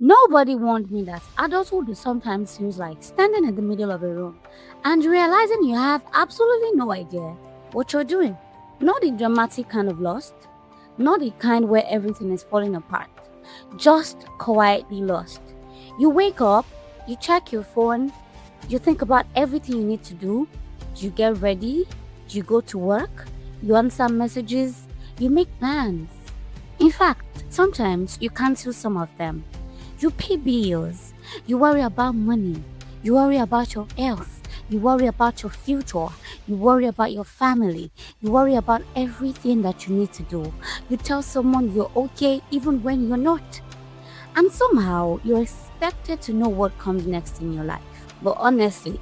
Nobody warned me that adulthood sometimes feels like standing in the middle of a room and realizing you have absolutely no idea what you're doing. Not the dramatic kind of lost, not the kind where everything is falling apart, just quietly lost. You wake up, you check your phone, you think about everything you need to do, you get ready, you go to work, you answer messages, you make plans. In fact, sometimes you cancel some of them. You pay bills, you worry about money, you worry about your health, you worry about your future, you worry about your family, you worry about everything that you need to do. You tell someone you're okay even when you're not. And somehow you're expected to know what comes next in your life. But honestly,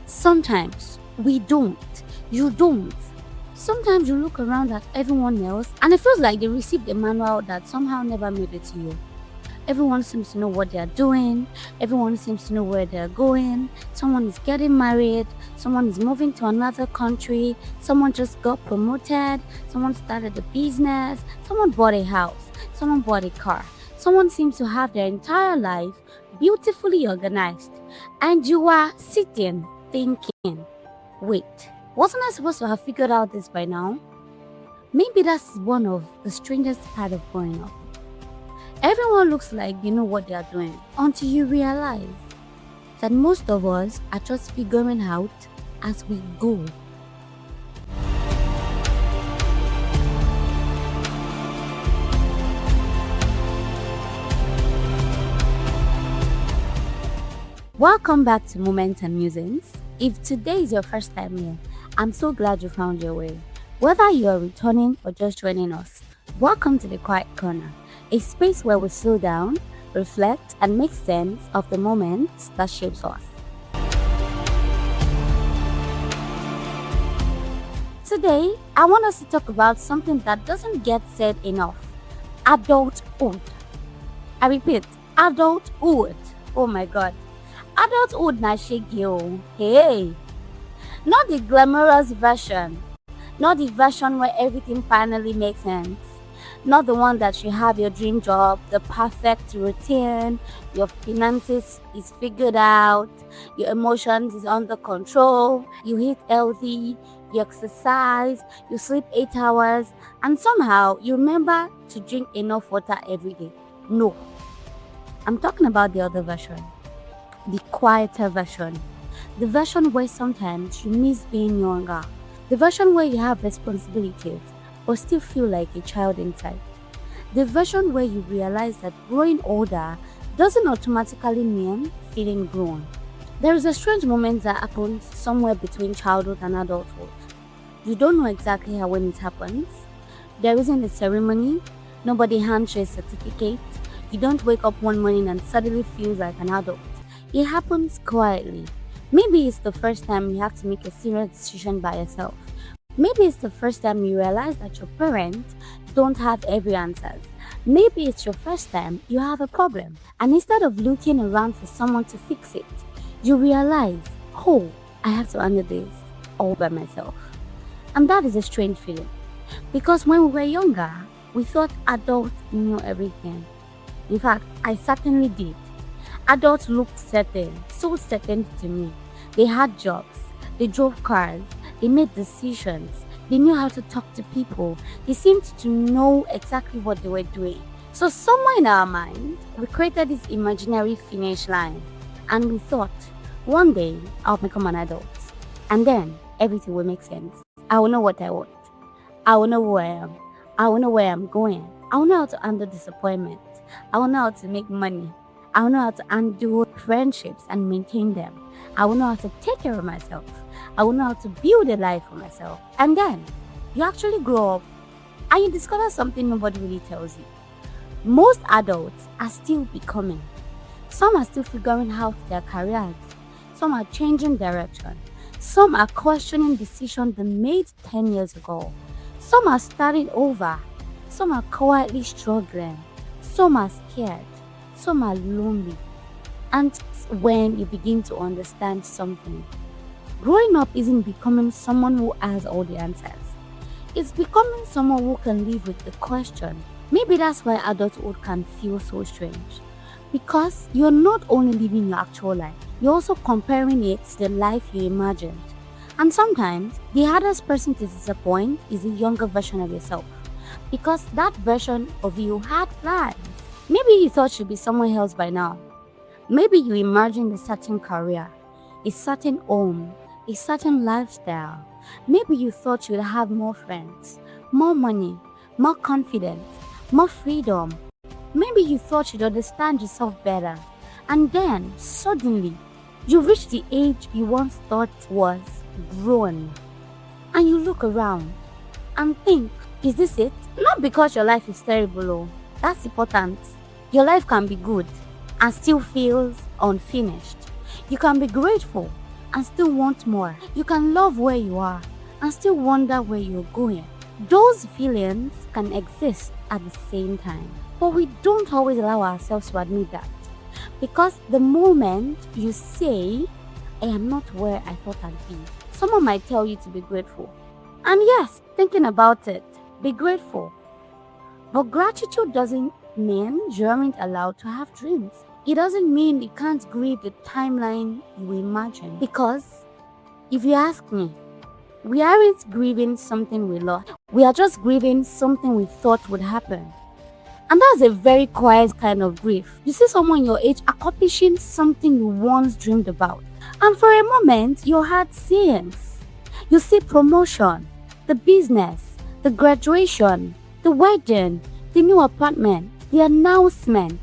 sometimes we don't. You don't. Sometimes you look around at everyone else and it feels like they received a manual that somehow never made it to you. Everyone seems to know what they are doing. Everyone seems to know where they are going. Someone is getting married. Someone is moving to another country. Someone just got promoted. Someone started a business. Someone bought a house. Someone bought a car. Someone seems to have their entire life beautifully organized. And you are sitting thinking, wait, wasn't I supposed to have figured out this by now? Maybe that's one of the strangest part of growing up. Everyone looks like they know what they are doing until you realize that most of us are just figuring out as we go. Welcome back to Moments and Musings. If today is your first time here, I'm so glad you found your way. Whether you are returning or just joining us, welcome to the Quiet Corner, a space where we slow down, reflect, and make sense of the moments that shapes us. Today, I want us to talk about something that doesn't get said enough: adulthood. I repeat, adulthood. Oh my god. Adulthood na shege o. Hey. Not the glamorous version. Not the version where everything finally makes sense. Not the one that you have your dream job, the perfect routine, your finances is figured out, your emotions is under control, you eat healthy, you exercise, you sleep 8 hours, and somehow you remember to drink enough water every day. No. I'm talking about the other version. The quieter version. The version where sometimes you miss being younger. The version where you have responsibilities but still feel like a child inside. The version where you realize that growing older doesn't automatically mean feeling grown. There is a strange moment that happens somewhere between childhood and adulthood. You don't know exactly how when it happens. There isn't a ceremony, nobody hands you a certificate. You don't wake up one morning and suddenly feel like an adult. It happens quietly. Maybe it's the first time you have to make a serious decision by yourself. Maybe it's the first time you realize that your parents don't have every answer. Maybe it's your first time you have a problem, and instead of looking around for someone to fix it, you realize, oh, I have to handle this all by myself. And that is a strange feeling, because when we were younger, we thought adults knew everything. In fact, I certainly did. Adults looked certain, so certain to me. They had jobs, they drove cars, they made decisions, they knew how to talk to people, they seemed to know exactly what they were doing. So somewhere in our mind, we created this imaginary finish line and we thought, one day I'll become an adult and then everything will make sense. I will know what I want. I will know who I am. I will know where I'm going. I will know how to handle disappointment. I will know how to make money. I will know how to undo friendships and maintain them. I will know how to take care of myself. I will know how to build a life for myself. And then you actually grow up and you discover something nobody really tells you. Most adults are still becoming. Some are still figuring out their careers. Some are changing direction. Some are questioning decisions they made 10 years ago. Some are starting over. Some are quietly struggling. Some are scared. Some are lonely. And when you begin to understand something, growing up isn't becoming someone who has all the answers. It's becoming someone who can live with the question. Maybe that's why adulthood can feel so strange. Because you're not only living your actual life, you're also comparing it to the life you imagined. And sometimes, the hardest person to disappoint is a younger version of yourself. Because that version of you had plans. Maybe you thought you'd be somewhere else by now. Maybe you imagined a certain career, a certain home, a certain lifestyle. Maybe you thought you'd have more friends, more money, more confidence, more freedom. Maybe you thought you'd understand yourself better. And then, suddenly, you reach the age you once thought was grown. And you look around and think, is this it? Not because your life is terrible, oh. That's important. Your life can be good and still feels unfinished. You can be grateful and still want more. You can love where you are and still wonder where you're going. Those feelings can exist at the same time. But we don't always allow ourselves to admit that. Because the moment you say, I am not where I thought I'd be, someone might tell you to be grateful. And yes, thinking about it, be grateful. But gratitude doesn't mean you aren't allowed to have dreams. It doesn't mean you can't grieve the timeline you imagine. Because if you ask me, we aren't grieving something we lost. We are just grieving something we thought would happen. And that's a very quiet kind of grief. You see someone your age accomplishing something you once dreamed about. And for a moment, your heart sings. You see promotion, the business, the graduation, the wedding, the new apartment, the announcement.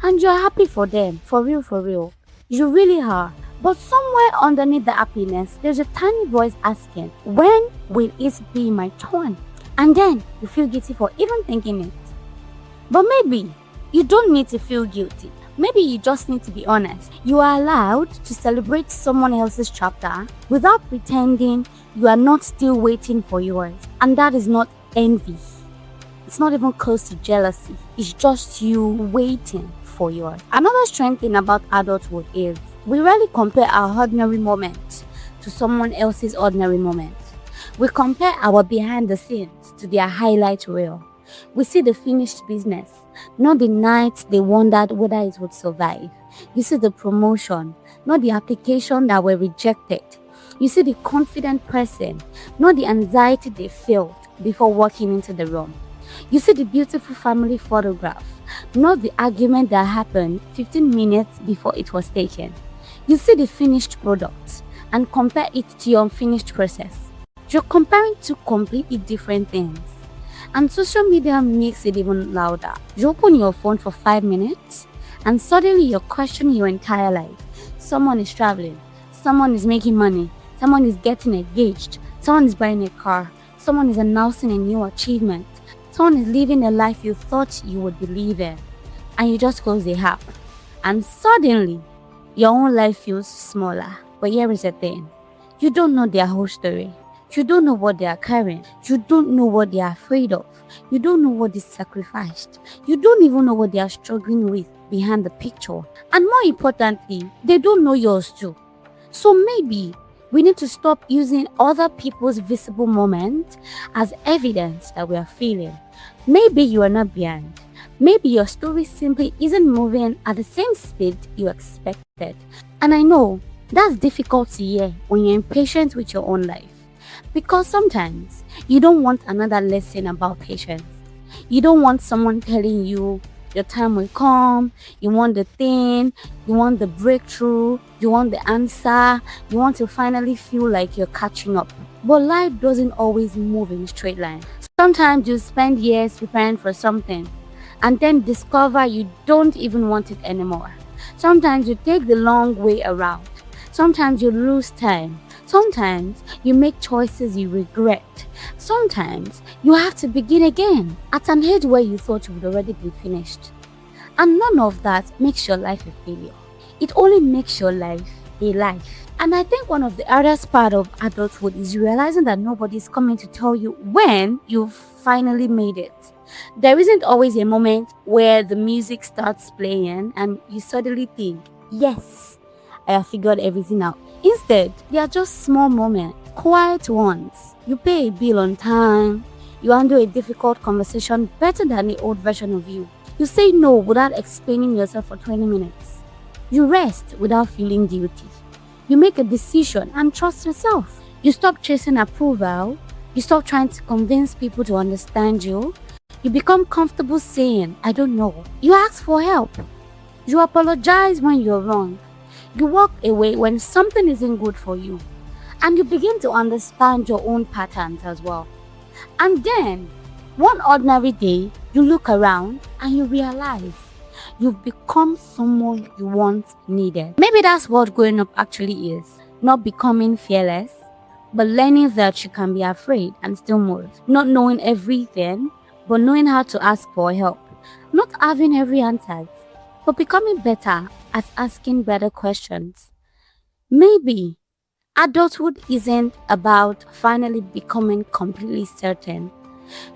And you're happy for them, for real, for real. You really are. But somewhere underneath the happiness, there's a tiny voice asking, when will it be my turn? And then you feel guilty for even thinking it. But maybe you don't need to feel guilty. Maybe you just need to be honest. You are allowed to celebrate someone else's chapter without pretending you are not still waiting for yours. And that is not envy. It's not even close to jealousy. It's just you waiting for yours. Another strange thing about adulthood is we rarely compare our ordinary moment to someone else's ordinary moment. We compare our behind the scenes to their highlight reel. We see the finished business, not the nights they wondered whether it would survive. You see the promotion, not the application that were rejected. You see the confident person, not the anxiety they felt before walking into the room. You see the beautiful family photograph, not the argument that happened 15 minutes before it was taken. You see the finished product and compare it to your unfinished process. You're comparing two completely different things. And social media makes it even louder. You open your phone for 5 minutes and suddenly you're questioning your entire life. Someone is traveling, someone is making money, someone is getting engaged, someone is buying a car, someone is announcing a new achievement, someone is living a life you thought you would believe in. And you just close the app. And suddenly, your own life feels smaller. But here is the thing. You don't know their whole story. You don't know what they are carrying. You don't know what they are afraid of. You don't know what they sacrificed. You don't even know what they are struggling with behind the picture. And more importantly, they don't know yours too. So maybe we need to stop using other people's visible moment as evidence that we are feeling. Maybe you are not behind. Maybe your story simply isn't moving at the same speed you expected. And I know that's difficult to hear when you're impatient with your own life. Because sometimes you don't want another lesson about patience. You don't want someone telling you your time will come, you want the thing, you want the breakthrough, you want the answer, you want to finally feel like you're catching up. But life doesn't always move in a straight line. Sometimes you spend years preparing for something and then discover you don't even want it anymore. Sometimes you take the long way around. Sometimes you lose time. Sometimes you make choices you regret. Sometimes you have to begin again at an age where you thought you would already be finished. And none of that makes your life a failure. It only makes your life a life. And I think one of the hardest part of adulthood is realizing that nobody's coming to tell you when you've finally made it. There isn't always a moment where the music starts playing and you suddenly think, yes, I have figured everything out. Instead, they are just small moments, quiet ones. You pay a bill on time, you handle a difficult conversation better than the old version of you. You say no without explaining yourself for 20 minutes. You rest without feeling guilty. You make a decision and trust yourself. You stop chasing approval. You stop trying to convince people to understand you. You become comfortable saying, I don't know. You ask for help. You apologize when you're wrong. You walk away when something isn't good for you. And you begin to understand your own patterns as well. And then, one ordinary day, you look around and you realize you've become someone you once needed. Maybe that's what growing up actually is. Not becoming fearless, but learning that you can be afraid and still move. Not knowing everything, but knowing how to ask for help. Not having every answer, but becoming better at asking better questions. Maybe adulthood isn't about finally becoming completely certain.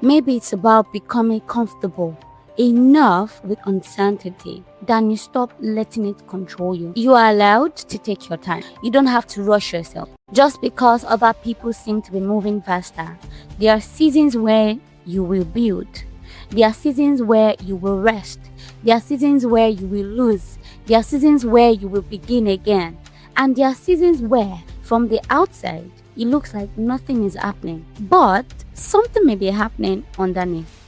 Maybe it's about becoming comfortable enough with uncertainty that you stop letting it control you. You are allowed to take your time. You don't have to rush yourself. Just because other people seem to be moving faster, there are seasons where you will build. There are seasons where you will rest. There are seasons where you will lose. There are seasons where you will begin again. And there are seasons where, from the outside, it looks like nothing is happening. But something may be happening underneath.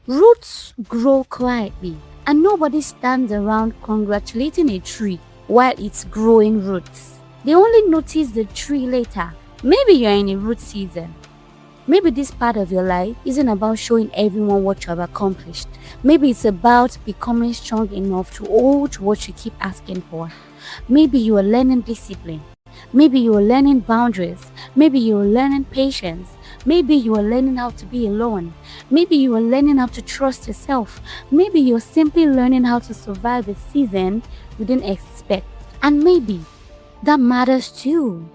Roots grow quietly, and nobody stands around congratulating a tree while it's growing roots. They only notice the tree later. Maybe you're in a root season. Maybe this part of your life isn't about showing everyone what you have accomplished. Maybe it's about becoming strong enough to hold what you keep asking for. Maybe you are learning discipline. Maybe you are learning boundaries. Maybe you are learning patience. Maybe you are learning how to be alone. Maybe you are learning how to trust yourself. Maybe you're simply learning how to survive a season you didn't expect. And maybe that matters too.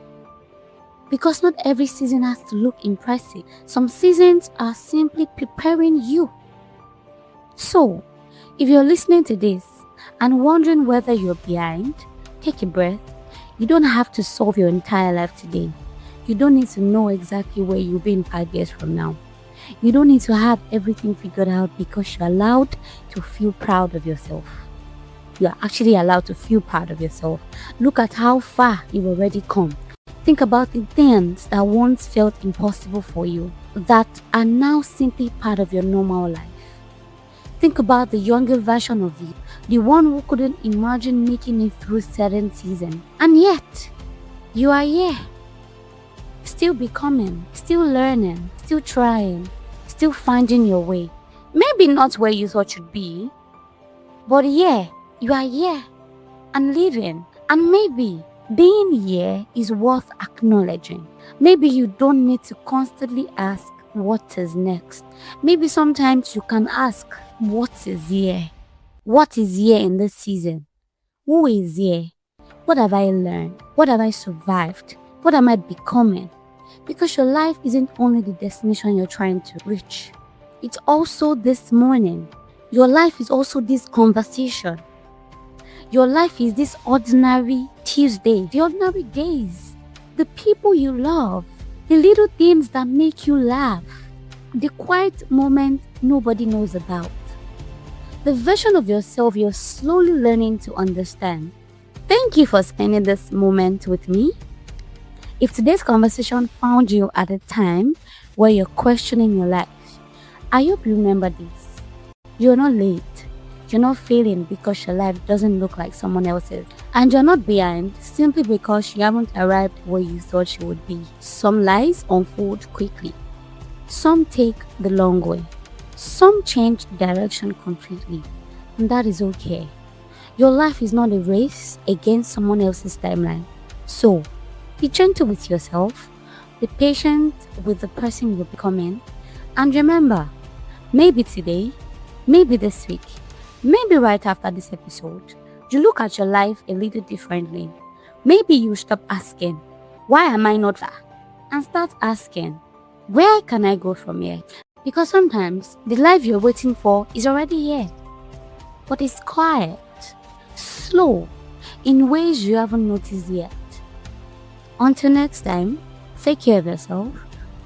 Because not every season has to look impressive. Some seasons are simply preparing you. So, if you're listening to this and wondering whether you're behind, take a breath. You don't have to solve your entire life today. You don't need to know exactly where you'll be in 5 years from now. You don't need to have everything figured out because you're allowed to feel proud of yourself. You are actually allowed to feel proud of yourself. Look at how far you've already come. Think about the things that once felt impossible for you that are now simply part of your normal life. Think about the younger version of you, the one who couldn't imagine making it through certain seasons. And yet, you are here. Still becoming, still learning, still trying, still finding your way. Maybe not where you thought you'd be, but yeah, you are here and living. And maybe being here is worth acknowledging. Maybe you don't need to constantly ask what is next. Maybe sometimes you can ask what is here. What is here in this season? Who is here? What have I learned? What have I survived? What am I becoming? Because your life isn't only the destination you're trying to reach. It's also this morning. Your life is also this conversation. Your life is this ordinary Tuesday, the ordinary days, the people you love, the little things that make you laugh, the quiet moments nobody knows about, the version of yourself you're slowly learning to understand. Thank you for spending this moment with me. If today's conversation found you at a time where you're questioning your life, I hope you remember this. You're not late. You're not failing because your life doesn't look like someone else's. And you're not behind simply because you haven't arrived where you thought you would be. Some lies unfold quickly. Some take the long way. Some change direction completely. And that is okay. Your life is not a race against someone else's timeline. So, be gentle with yourself. Be patient with the person you're becoming. And remember, maybe today, maybe this week, maybe right after this episode, you look at your life a little differently. Maybe you stop asking, why am I not there? And start asking, where can I go from here? Because sometimes the life you're waiting for is already here. But it's quiet, slow, in ways you haven't noticed yet. Until next time, take care of yourself,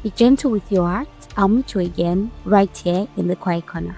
be gentle with your heart. I'll meet you again right here in the quiet corner.